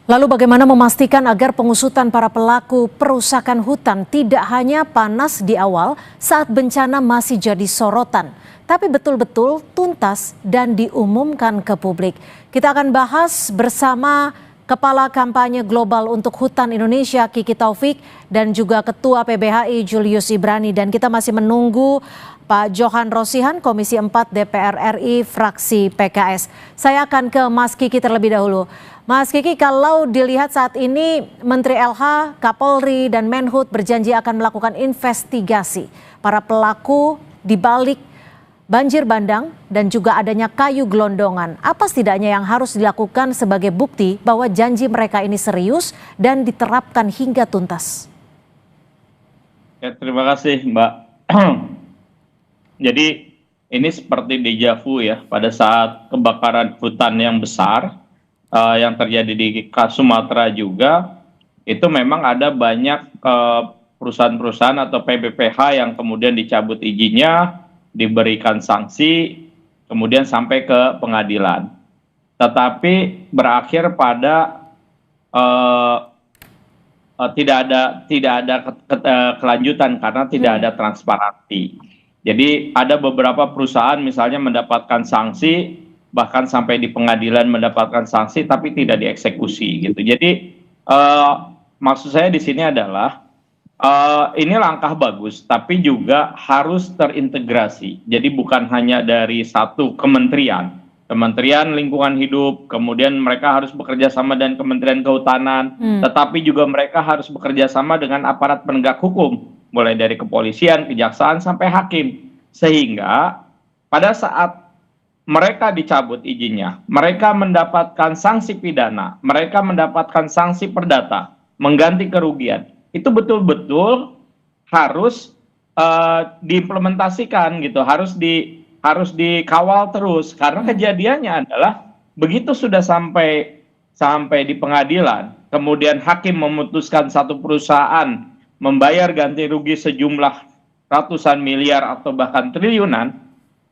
Lalu bagaimana memastikan agar pengusutan para pelaku perusakan hutan tidak hanya panas di awal saat bencana masih jadi sorotan, tapi betul-betul tuntas dan diumumkan ke publik. Kita akan bahas bersama Kepala Kampanye Global untuk Hutan Indonesia Kiki Taufik dan juga Ketua PBHI Julius Ibrani, dan kita masih menunggu Pak Johan Rosihan, Komisi 4 DPR RI, fraksi PKS. Saya akan ke Mas Kiki terlebih dahulu. Mas Kiki, kalau dilihat saat ini Menteri LH, Kapolri, dan Menhub berjanji akan melakukan investigasi para pelaku di balik banjir bandang dan juga adanya kayu gelondongan. Apa setidaknya yang harus dilakukan sebagai bukti bahwa janji mereka ini serius dan diterapkan hingga tuntas? Ya, terima kasih, Mbak. Jadi ini seperti deja vu ya, pada saat kebakaran hutan yang besar yang terjadi di Sumatera juga, itu memang ada banyak perusahaan-perusahaan atau PBPH yang kemudian dicabut izinnya, diberikan sanksi, kemudian sampai ke pengadilan. Tetapi berakhir pada tidak ada kelanjutan karena tidak ada transparansi. Jadi ada beberapa perusahaan misalnya mendapatkan sanksi, bahkan sampai di pengadilan mendapatkan sanksi, tapi tidak dieksekusi gitu. Jadi maksud saya di sini adalah ini langkah bagus, tapi juga harus terintegrasi. Jadi bukan hanya dari satu Kementerian Lingkungan Hidup, kemudian mereka harus bekerja sama dengan Kementerian Kehutanan, tetapi juga mereka harus bekerja sama dengan aparat penegak hukum, mulai dari kepolisian, kejaksaan, sampai hakim. Sehingga pada saat mereka dicabut izinnya, mereka mendapatkan sanksi pidana, mereka mendapatkan sanksi perdata, mengganti kerugian. Itu betul-betul harus diimplementasikan gitu, harus dikawal terus, karena kejadiannya adalah begitu sudah sampai di pengadilan, kemudian hakim memutuskan satu perusahaan membayar ganti rugi sejumlah ratusan miliar atau bahkan triliunan,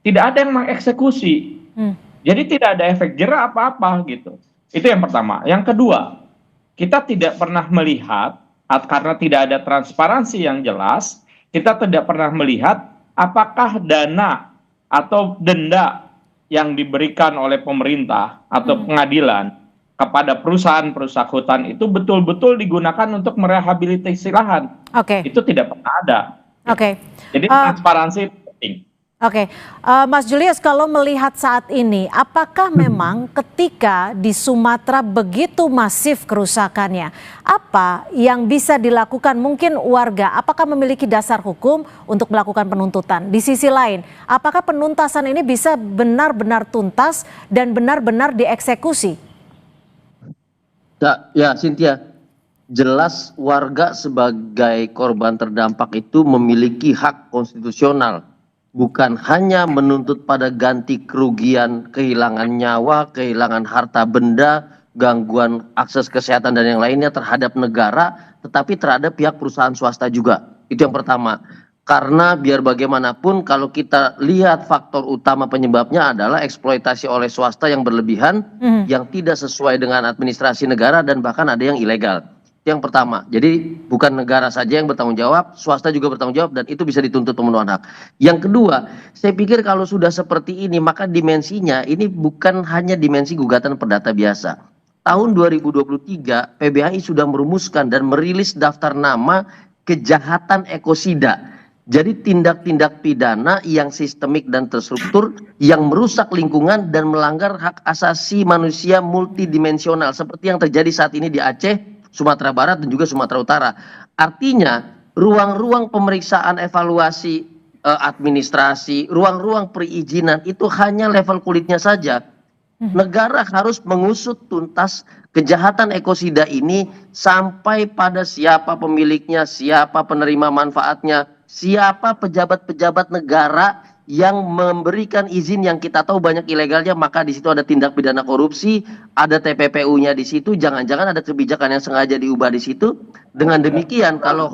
tidak ada yang mengeksekusi. Jadi tidak ada efek jera apa-apa gitu. Itu yang pertama. Yang kedua, kita tidak pernah melihat, karena tidak ada transparansi yang jelas, kita tidak pernah melihat apakah dana atau denda yang diberikan oleh pemerintah atau pengadilan kepada perusahaan-perusahaan hutan itu betul-betul digunakan untuk merehabilitasi lahan. Itu tidak pernah ada. Jadi transparansi itu penting. Mas Julius, kalau melihat saat ini, apakah memang ketika di Sumatera begitu masif kerusakannya, apa yang bisa dilakukan mungkin warga? Apakah memiliki dasar hukum untuk melakukan penuntutan? Di sisi lain, apakah penuntasan ini bisa benar-benar tuntas dan benar-benar dieksekusi? Ya, Cynthia, jelas warga sebagai korban terdampak itu memiliki hak konstitusional. Bukan hanya menuntut pada ganti kerugian, kehilangan nyawa, kehilangan harta benda, gangguan akses kesehatan dan yang lainnya terhadap negara, tetapi terhadap pihak perusahaan swasta juga. Itu yang pertama. Karena biar bagaimanapun kalau kita lihat faktor utama penyebabnya adalah eksploitasi oleh swasta yang berlebihan, yang tidak sesuai dengan administrasi negara dan bahkan ada yang ilegal. Yang pertama, jadi bukan negara saja yang bertanggung jawab, swasta juga bertanggung jawab, dan itu bisa dituntut pemenuhan hak. Yang kedua, saya pikir kalau sudah seperti ini, maka dimensinya ini bukan hanya dimensi gugatan perdata biasa. Tahun 2023, PBHI sudah merumuskan dan merilis daftar nama kejahatan ekosida. Jadi tindak-tindak pidana yang sistemik dan terstruktur, yang merusak lingkungan dan melanggar hak asasi manusia multidimensional, seperti yang terjadi saat ini di Aceh, Sumatera Barat dan juga Sumatera Utara. Artinya ruang-ruang pemeriksaan evaluasi administrasi, ruang-ruang perizinan itu hanya level kulitnya saja. Negara harus mengusut tuntas kejahatan ekosida ini sampai pada siapa pemiliknya, siapa penerima manfaatnya, siapa pejabat-pejabat negara yang memberikan izin yang kita tahu banyak ilegalnya, maka di situ ada tindak pidana korupsi, ada TPPU-nya di situ, jangan-jangan ada kebijakan yang sengaja diubah di situ. Dengan demikian kalau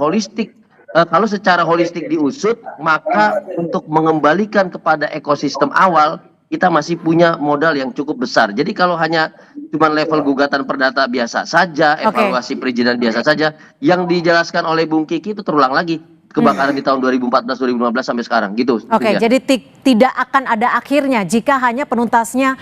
secara holistik diusut, maka untuk mengembalikan kepada ekosistem awal kita masih punya modal yang cukup besar. Jadi kalau hanya cuma level gugatan perdata biasa saja, evaluasi perizinan biasa saja, yang dijelaskan oleh Bung Kiki itu terulang lagi kebakaran di tahun 2014, 2015 sampai sekarang gitu. Oke, jadi tidak akan ada akhirnya jika hanya penuntasnya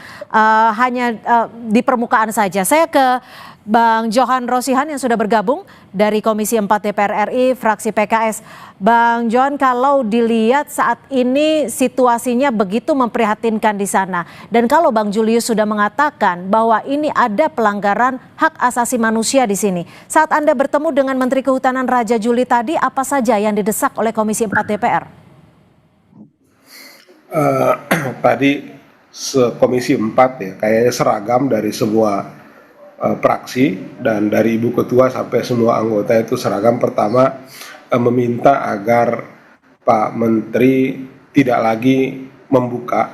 hanya di permukaan saja. Saya ke Bang Johan Rosihan yang sudah bergabung dari Komisi 4 DPR RI, fraksi PKS. Bang Johan, kalau dilihat saat ini situasinya begitu memprihatinkan di sana. Dan kalau Bang Julius sudah mengatakan bahwa ini ada pelanggaran hak asasi manusia di sini. Saat Anda bertemu dengan Menteri Kehutanan Raja Juli tadi, apa saja yang didesak oleh Komisi 4 DPR? Tadi Komisi 4 ya, kayaknya seragam dari semua praksi dan dari Ibu Ketua sampai semua anggota itu seragam. Pertama, meminta agar Pak Menteri tidak lagi membuka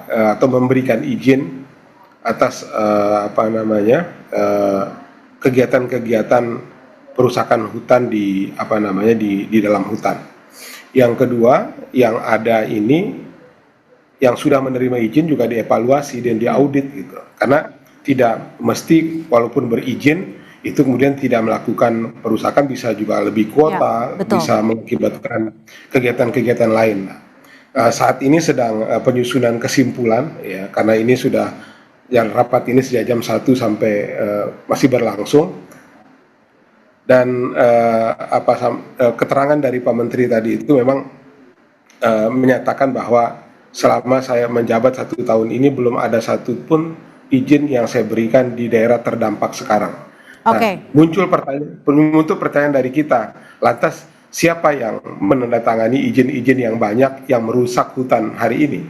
atau memberikan izin atas kegiatan-kegiatan perusakan hutan di dalam hutan. Yang kedua, yang ada ini yang sudah menerima izin juga dievaluasi dan diaudit gitu. Karena tidak mesti walaupun berizin itu kemudian tidak melakukan perusakan, bisa juga lebih kuota, bisa mengakibatkan kegiatan-kegiatan lain. Saat ini sedang penyusunan kesimpulan ya, karena ini sudah yang rapat ini sejak jam 1 sampai masih berlangsung. Dan keterangan dari Pak Menteri tadi itu memang menyatakan bahwa selama saya menjabat 1 tahun ini belum ada satupun izin yang saya berikan di daerah terdampak sekarang. Nah, muncul pertanyaan dari kita, lantas siapa yang menandatangani izin-izin yang banyak yang merusak hutan hari ini?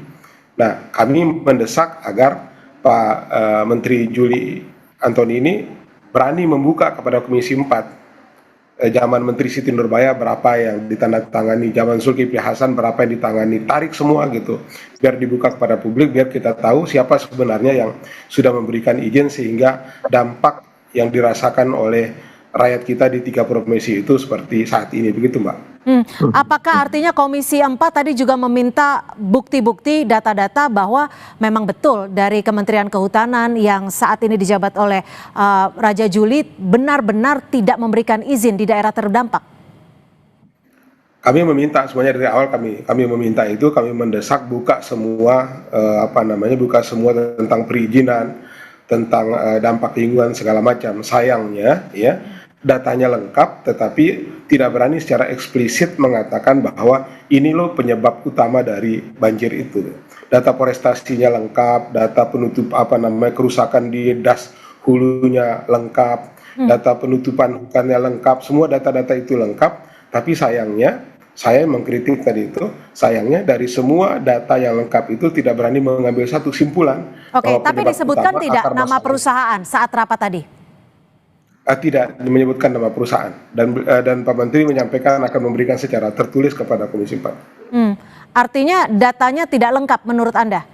Nah, kami mendesak agar Pak Menteri Juli Antoni ini berani membuka kepada Komisi 4. Zaman Menteri Siti Nurbaya berapa yang ditandatangani, zaman Zulkifli Hasan berapa yang ditangani, tarik semua gitu, biar dibuka kepada publik, biar kita tahu siapa sebenarnya yang sudah memberikan izin sehingga dampak yang dirasakan oleh rakyat kita di 3 provinsi itu seperti saat ini, begitu Mbak. Apakah artinya Komisi 4 tadi juga meminta bukti-bukti, data-data bahwa memang betul dari Kementerian Kehutanan yang saat ini dijabat oleh Raja Juli benar-benar tidak memberikan izin di daerah terdampak? Kami meminta semuanya dari awal, kami meminta itu, kami mendesak buka semua buka semua tentang perizinan, tentang dampak lingkungan segala macam. Sayangnya ya, datanya lengkap tetapi tidak berani secara eksplisit mengatakan bahwa ini loh penyebab utama dari banjir itu. Data forestasinya lengkap, data penutup kerusakan di das hulunya lengkap, data penutupan hutannya lengkap, semua data-data itu lengkap. Tapi sayangnya, saya mengkritik tadi itu, sayangnya dari semua data yang lengkap itu tidak berani mengambil satu kesimpulan. Tapi disebutkan tidak nama perusahaan saat rapat tadi? Tidak menyebutkan nama perusahaan, dan Pak Menteri menyampaikan akan memberikan secara tertulis kepada Komisi 4. Artinya datanya tidak lengkap menurut Anda?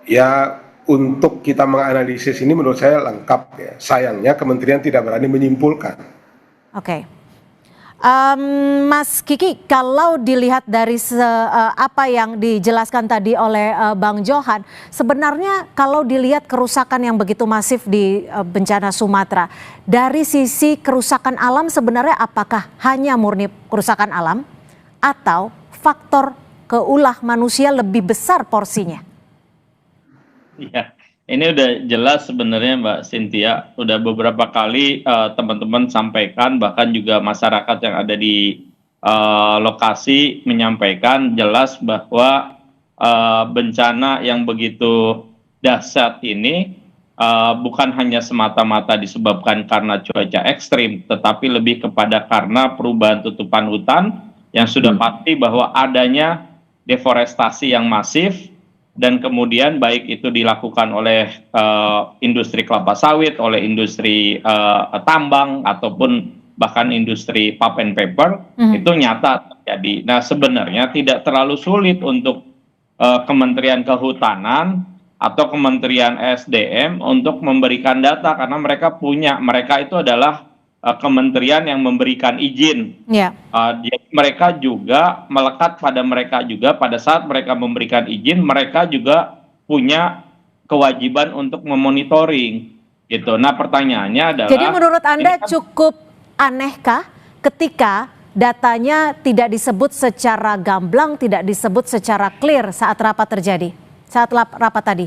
Ya, untuk kita menganalisis ini menurut saya lengkap ya. Sayangnya kementerian tidak berani menyimpulkan. Mas Kiki, kalau dilihat dari apa yang dijelaskan tadi oleh Bang Johan, sebenarnya kalau dilihat kerusakan yang begitu masif di bencana Sumatera, dari sisi kerusakan alam sebenarnya apakah hanya murni kerusakan alam atau faktor keulah manusia lebih besar porsinya? Iya. Ini udah jelas sebenarnya Mbak Cynthia, udah beberapa kali teman-teman sampaikan, bahkan juga masyarakat yang ada di lokasi menyampaikan jelas bahwa bencana yang begitu dahsyat ini bukan hanya semata-mata disebabkan karena cuaca ekstrim, tetapi lebih kepada karena perubahan tutupan hutan yang sudah pasti bahwa adanya deforestasi yang masif. Dan kemudian baik itu dilakukan oleh industri kelapa sawit, oleh industri tambang, ataupun bahkan industri pulp and paper, itu nyata terjadi. Nah sebenarnya tidak terlalu sulit untuk Kementerian Kehutanan atau Kementerian SDM untuk memberikan data, karena mereka itu adalah kementerian yang memberikan izin. Ya. Jadi mereka juga melekat pada mereka juga pada saat mereka memberikan izin, mereka juga punya kewajiban untuk memonitoring gitu. Nah, pertanyaannya adalah, Jadi menurut Anda ini kan cukup anehkah ketika datanya tidak disebut secara gamblang, tidak disebut secara clear saat rapat terjadi, saat rapat tadi?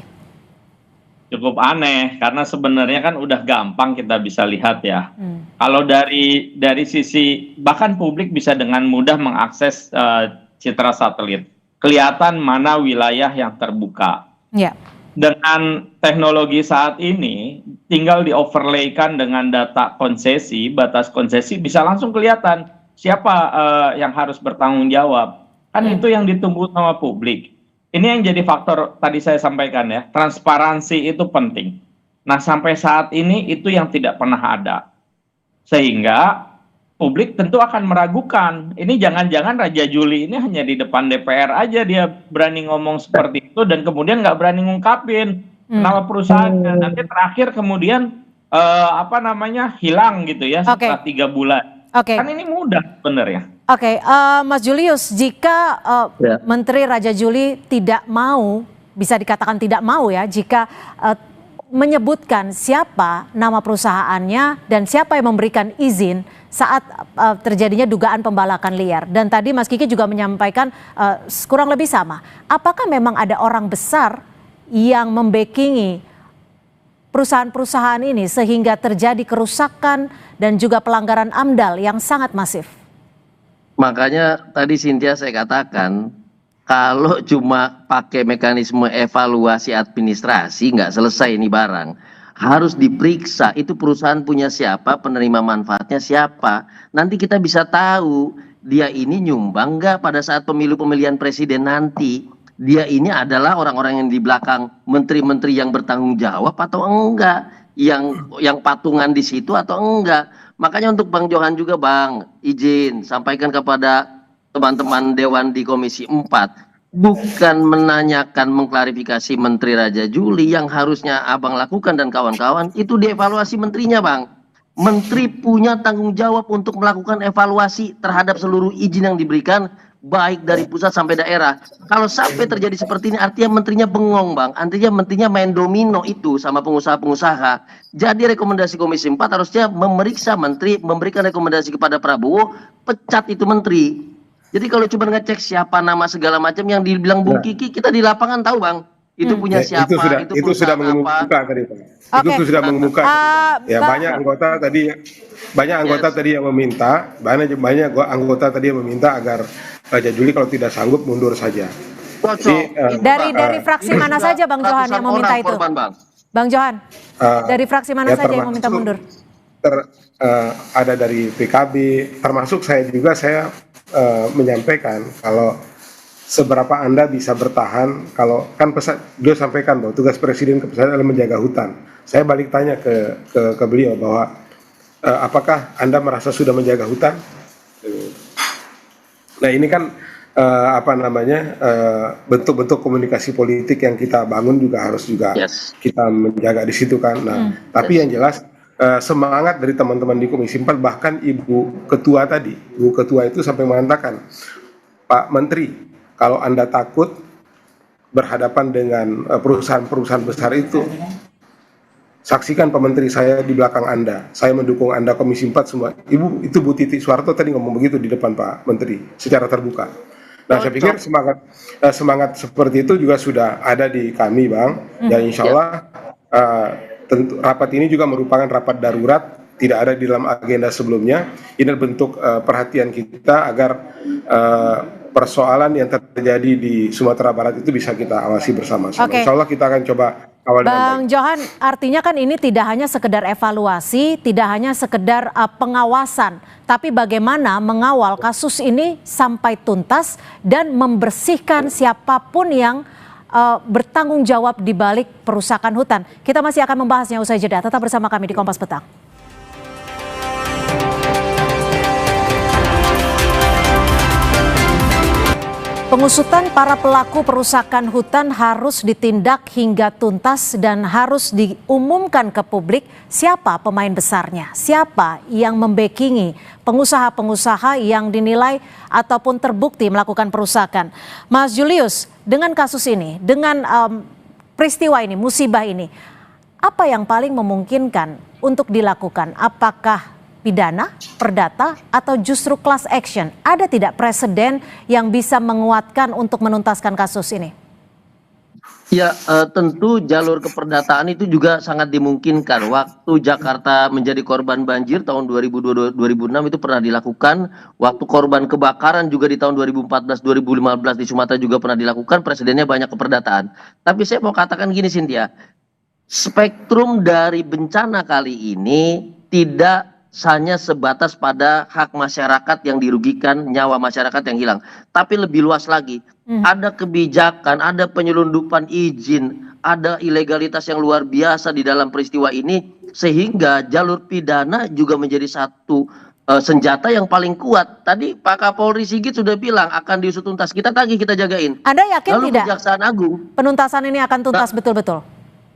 cukup aneh karena sebenarnya kan udah gampang kita bisa lihat ya. Kalau dari sisi bahkan publik bisa dengan mudah mengakses citra satelit, kelihatan mana wilayah yang terbuka. Ya. Dengan teknologi saat ini, tinggal di-overlaykan dengan data konsesi, batas konsesi, bisa langsung kelihatan siapa yang harus bertanggung jawab. Kan itu yang ditunggu sama publik. Ini yang jadi faktor tadi saya sampaikan ya, transparansi itu penting. Nah, sampai saat ini itu yang tidak pernah ada. Sehingga publik tentu akan meragukan, ini jangan-jangan Raja Juli ini hanya di depan DPR aja dia berani ngomong seperti itu dan kemudian nggak berani ngungkapin nama perusahaannya. Nanti terakhir kemudian hilang gitu ya setelah 3 bulan. Kan ini mudah sebenarnya. Mas Julius, jika Menteri Raja Juli tidak mau, bisa dikatakan tidak mau ya, jika menyebutkan siapa nama perusahaannya dan siapa yang memberikan izin saat terjadinya dugaan pembalakan liar. Dan tadi Mas Kiki juga menyampaikan kurang lebih sama. Apakah memang ada orang besar yang membackingi perusahaan-perusahaan ini sehingga terjadi kerusakan dan juga pelanggaran AMDAL yang sangat masif? Makanya tadi Cynthia saya katakan, kalau cuma pakai mekanisme evaluasi administrasi nggak selesai ini barang. Harus diperiksa itu perusahaan punya siapa, penerima manfaatnya siapa. Nanti kita bisa tahu dia ini nyumbang nggak pada saat pemilihan presiden nanti. Dia ini adalah orang-orang yang di belakang menteri-menteri yang bertanggung jawab atau enggak, yang patungan di situ atau enggak. Makanya untuk Bang Johan juga Bang, izin sampaikan kepada teman-teman Dewan di Komisi 4. Bukan menanyakan mengklarifikasi Menteri Raja Juli, yang harusnya Abang lakukan dan kawan-kawan itu dievaluasi menterinya Bang. Menteri punya tanggung jawab untuk melakukan evaluasi terhadap seluruh izin yang diberikan, baik dari pusat sampai daerah. Kalau sampai terjadi seperti ini artinya menterinya bengong Bang, artinya menterinya main domino itu sama pengusaha-pengusaha. Jadi rekomendasi Komisi 4 harusnya memeriksa menteri, memberikan rekomendasi kepada Prabowo, pecat itu menteri. Jadi kalau cuma ngecek siapa nama segala macam yang dibilang Bung Kiki, kita di lapangan tahu Bang, itu punya siapa, itu sudah mengemuka tadi Bang. Itu sudah mengemuka. Ya banyak anggota tadi yang meminta, banyak anggota tadi yang meminta agar Raja Juli kalau tidak sanggup mundur saja. Jadi, dari fraksi mana saja Bang Johan yang meminta itu? Bang Johan, dari fraksi mana saja yang meminta mundur? Ada dari PKB, termasuk saya juga, saya menyampaikan kalau seberapa Anda bisa bertahan, kalau kan beliau sampaikan bahwa tugas Presiden adalah menjaga hutan. Saya balik tanya ke beliau bahwa apakah Anda merasa sudah menjaga hutan? Nah ini kan bentuk-bentuk komunikasi politik yang kita bangun juga harus kita menjaga di situ kan. Nah, tapi yang jelas semangat dari teman-teman di Komisi 4, bahkan Ibu Ketua itu sampai mengatakan, Pak Menteri, kalau Anda takut berhadapan dengan perusahaan-perusahaan besar itu, saksikan Pak Menteri, saya di belakang Anda, saya mendukung Anda Komisi 4 semua. Ibu, itu Bu Titi Soeharto tadi ngomong begitu di depan Pak Menteri secara terbuka. Nah, saya pikir semangat seperti itu juga sudah ada di kami Bang, dan insya Allah tentu rapat ini juga merupakan rapat darurat, tidak ada di dalam agenda sebelumnya. Ini bentuk perhatian kita agar persoalan yang terjadi di Sumatera Barat itu bisa kita awasi bersama-sama. Insya Allah kita akan coba awal. Bang Johan, artinya kan ini tidak hanya sekedar evaluasi, tidak hanya sekedar pengawasan, tapi bagaimana mengawal kasus ini sampai tuntas dan membersihkan siapapun yang bertanggung jawab di balik perusakan hutan. Kita masih akan membahasnya usai jeda. Tetap bersama kami di Kompas Petang. Pengusutan para pelaku perusakan hutan harus ditindak hingga tuntas dan harus diumumkan ke publik siapa pemain besarnya, siapa yang membackingi pengusaha-pengusaha yang dinilai ataupun terbukti melakukan perusakan. Mas Julius, dengan kasus ini, dengan peristiwa ini, musibah ini, apa yang paling memungkinkan untuk dilakukan? Apakah pidana, perdata, atau justru class action? Ada tidak presiden yang bisa menguatkan untuk menuntaskan kasus ini? Ya, tentu jalur keperdataan itu juga sangat dimungkinkan. Waktu Jakarta menjadi korban banjir tahun 2002-2006 itu pernah dilakukan. Waktu korban kebakaran juga di tahun 2014-2015 di Sumatera juga pernah dilakukan. Presidennya banyak keperdataan. Tapi saya mau katakan gini, Cynthia. Spektrum dari bencana kali ini tidak hanya sebatas pada hak masyarakat yang dirugikan, nyawa masyarakat yang hilang, tapi lebih luas lagi. Ada kebijakan, ada penyelundupan izin, ada ilegalitas yang luar biasa di dalam peristiwa ini, sehingga jalur pidana juga menjadi satu senjata yang paling kuat. Tadi Pak Kapolri Sigit sudah bilang akan diusut tuntas. Kita tagih, kita jagain. Anda yakin Lalu tidak Kejaksaan Agung, penuntasan ini akan tuntas betul-betul?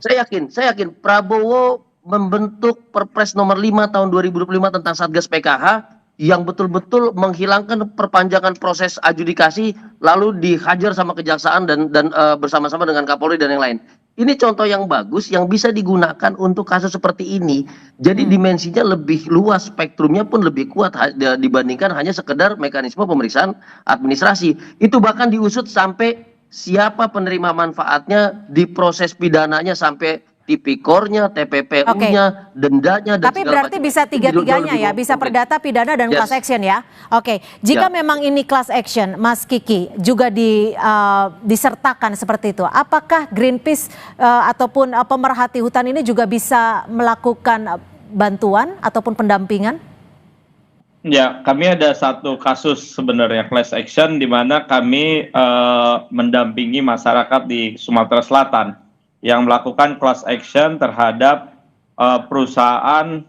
saya yakin Prabowo membentuk Perpres nomor 5 tahun 2025 tentang Satgas PKH yang betul-betul menghilangkan perpanjangan proses adjudikasi lalu dihajar sama kejaksaan dan bersama-sama dengan Kapolri dan yang lain. Ini contoh yang bagus yang bisa digunakan untuk kasus seperti ini. Jadi dimensinya lebih luas, spektrumnya pun lebih kuat dibandingkan hanya sekedar mekanisme pemeriksaan administrasi. Itu bahkan diusut sampai siapa penerima manfaatnya, di proses pidananya sampai tipikornya, TPPU-nya, dendanya, dan tapi berarti bisa tiga-tiganya ya, bisa perdata, pidana, dan class action ya. Oke, jika memang ini class action, Mas Kiki, juga disertakan seperti itu, apakah Greenpeace ataupun pemerhati hutan ini juga bisa melakukan bantuan ataupun pendampingan? Ya, kami ada satu kasus sebenarnya class action di mana kami mendampingi masyarakat di Sumatera Selatan yang melakukan class action terhadap perusahaan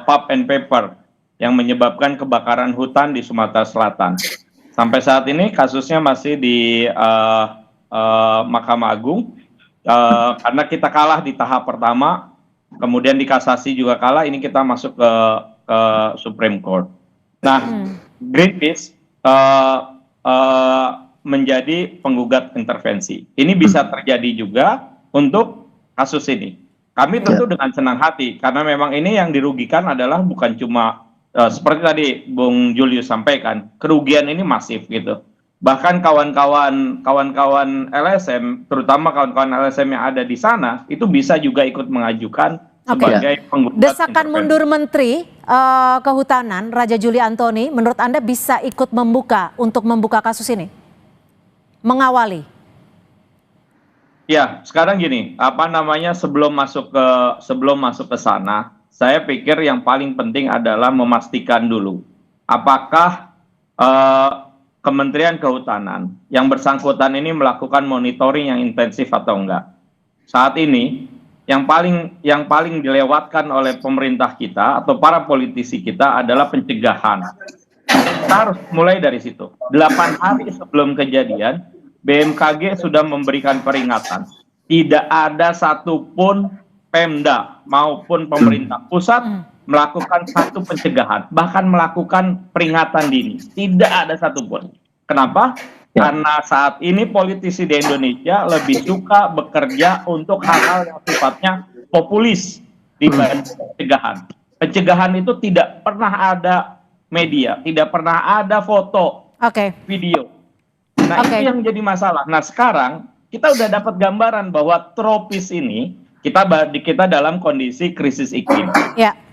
pulp and paper yang menyebabkan kebakaran hutan di Sumatera Selatan. Sampai saat ini kasusnya masih di Mahkamah Agung karena kita kalah di tahap pertama, kemudian di kasasi juga kalah, ini kita masuk ke Supreme Court. Nah, Greenpeace menjadi penggugat intervensi. Ini bisa terjadi juga untuk kasus ini. Kami tentu dengan senang hati karena memang ini yang dirugikan adalah bukan cuma seperti tadi Bung Julius sampaikan, kerugian ini masif gitu. Bahkan kawan-kawan LSM, terutama kawan-kawan LSM yang ada di sana, itu bisa juga ikut mengajukan sebagai penggugat desakan intervensi. mundur Menteri Kehutanan Raja Juli Antoni, menurut Anda bisa ikut untuk membuka kasus ini? Mengawali? Ya, sekarang gini, sebelum masuk ke sana, saya pikir yang paling penting adalah memastikan dulu apakah Kementerian Kehutanan yang bersangkutan ini melakukan monitoring yang intensif atau enggak. Saat ini yang paling dilewatkan oleh pemerintah kita atau para politisi kita adalah pencegahan. Kita harus mulai dari situ. 8 hari sebelum kejadian, BMKG sudah memberikan peringatan. Tidak ada satupun Pemda maupun pemerintah pusat melakukan satu pencegahan, bahkan melakukan peringatan dini. Tidak ada satupun. Kenapa? Karena saat ini politisi di Indonesia lebih suka bekerja untuk hal-hal yang sifatnya populis dibanding pencegahan. Pencegahan itu tidak pernah ada media, tidak pernah ada foto, video. Nah, itu yang jadi masalah. Nah, sekarang kita udah dapat gambaran bahwa tropis ini kita dalam kondisi krisis iklim.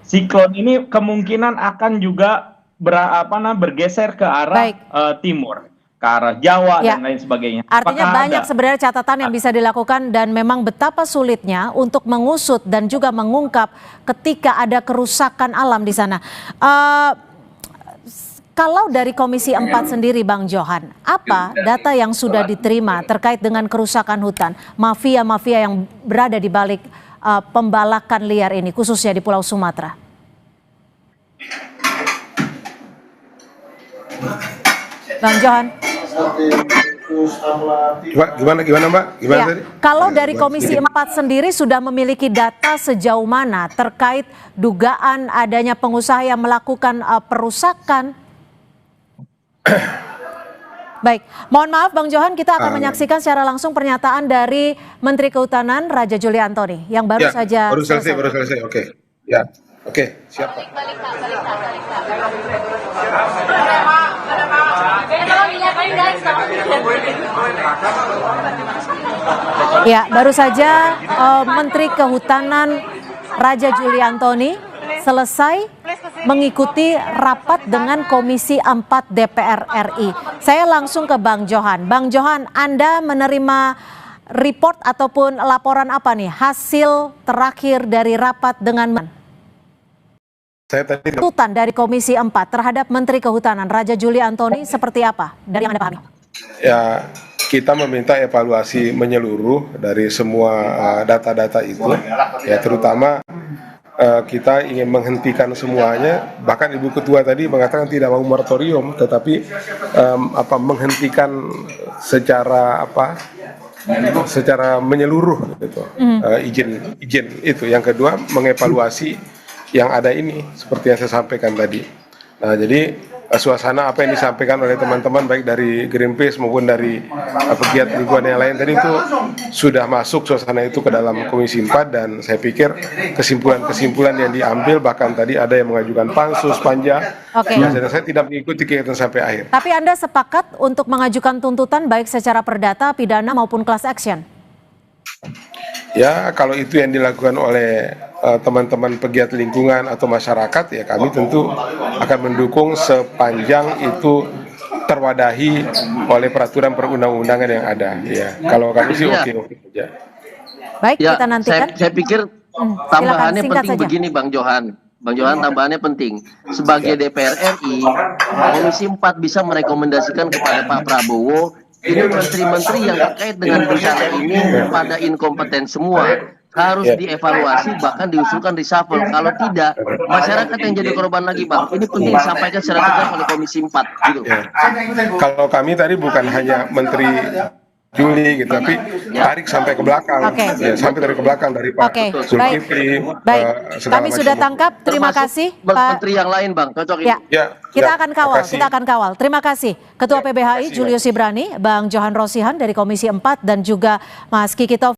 Siklon ini kemungkinan akan juga bergeser ke arah timur, ke arah Jawa dan lain sebagainya. Artinya banyak sebenarnya catatan yang bisa dilakukan dan memang betapa sulitnya untuk mengusut dan juga mengungkap ketika ada kerusakan alam di sana. Kalau dari Komisi 4 sendiri, Bang Johan, apa data yang sudah diterima terkait dengan kerusakan hutan, mafia-mafia yang berada di balik pembalakan liar ini, khususnya di Pulau Sumatera? Bang Johan. Gimana Mbak? Gimana Ya, tadi? kalau dari Komisi 4 sendiri sudah memiliki data sejauh mana terkait dugaan adanya pengusaha yang melakukan perusakan? Baik, mohon maaf Bang Johan, kita akan menyaksikan secara langsung pernyataan dari Menteri Kehutanan Raja Juli Antoni yang baru saja baru selesai. Oke. Ya. Oke, siap Pak. Ya, baru saja Menteri Kehutanan Raja Juli Antoni selesai mengikuti rapat dengan Komisi 4 DPR RI. Saya langsung ke Bang Johan. Bang Johan, Anda menerima report ataupun laporan apa nih hasil terakhir dari rapat dengan Saya tadi tuntutan dari Komisi 4 terhadap Menteri Kehutanan Raja Juli Antoni seperti apa dari yang Anda pahami? ya kita meminta evaluasi menyeluruh dari semua data-data itu, ya terutama kita ingin menghentikan semuanya. Bahkan Ibu Ketua tadi mengatakan tidak mau moratorium, tetapi menghentikan secara secara menyeluruh gitu. Izin itu. Yang kedua, mengevaluasi yang ada ini seperti yang saya sampaikan tadi. Nah, jadi suasana apa yang disampaikan oleh teman-teman baik dari Greenpeace maupun dari pegiat lingkungan yang lain tadi itu sudah masuk suasana itu ke dalam Komisi 4, dan saya pikir kesimpulan-kesimpulan yang diambil, bahkan tadi ada yang mengajukan pansus panjang. Ya, dan saya tidak mengikuti kegiatan sampai akhir. Tapi Anda sepakat untuk mengajukan tuntutan baik secara perdata, pidana maupun class action? Ya, kalau itu yang dilakukan oleh teman-teman pegiat lingkungan atau masyarakat, ya kami tentu akan mendukung sepanjang itu terwadahi oleh peraturan perundang-undangan yang ada. Ya, kalau kami sih oke-oke saja. Baik, Ya, kita nantikan. saya pikir tambahannya penting begini Bang Johan. Bang Johan, tambahannya penting. Sebagai DPR RI, Komisi 4 bisa merekomendasikan kepada Pak Prabowo, ini menteri-menteri yang terkait dengan bencana ini pada inkompeten semua, harus dievaluasi, bahkan diusulkan reshuffle. Kalau tidak, masyarakat yang jadi korban lagi Bang. Ini penting disampaikan secara tegas oleh Komisi 4 gitu. Ya. Kalau kami tadi bukan hanya Menteri Juli gitu, tapi tarik sampai ke belakang, ya, sampai dari ke belakang dari Pak Zulkifli. Baik, kami sudah tangkap. Terima kasih Pak. Menteri yang lain Bang, cocok ini. Kita akan kawal. Terima kasih Ketua PBHI Julius Ibrani, Bang Johan Rosihan dari Komisi 4 dan juga Mas Kiki Taufik